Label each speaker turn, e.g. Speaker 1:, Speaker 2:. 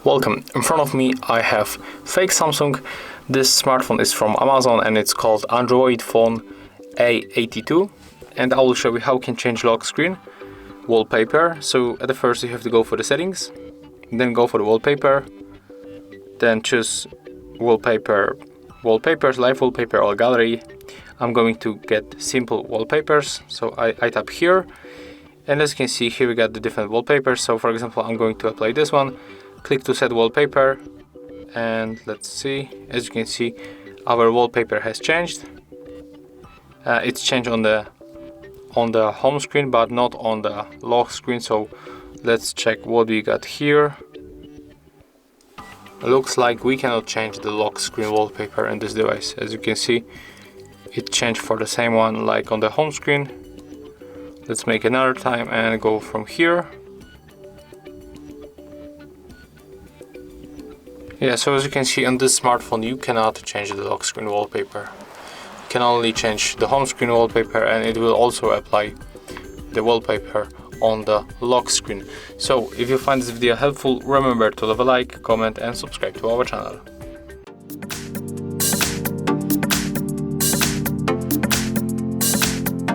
Speaker 1: Welcome. In front of me I have fake Samsung. This smartphone is from Amazon and it's called Android Phone A82, and I will show you how you can change lock screen wallpaper. So at the first you have to go for the settings, then go for the wallpaper, then choose wallpaper, wallpapers, live wallpaper or gallery. I'm going to get simple wallpapers, so I tap here, and as you can see here we got the different wallpapers. So for example I'm going to apply this one. Click to set wallpaper, and let's see, as you can see our wallpaper has changed. It's changed on the home screen but not on the lock screen, so let's check what we got here. Looks like we cannot change the lock screen wallpaper in this device. As you can see, it changed for the same one like on the home screen. Let's make another time and go from here. Yeah, so as you can see on this smartphone you cannot change the lock screen wallpaper. You can only change the home screen wallpaper, and it will also apply the wallpaper on the lock screen. So if you find this video helpful, remember to leave a like, comment and subscribe to our channel.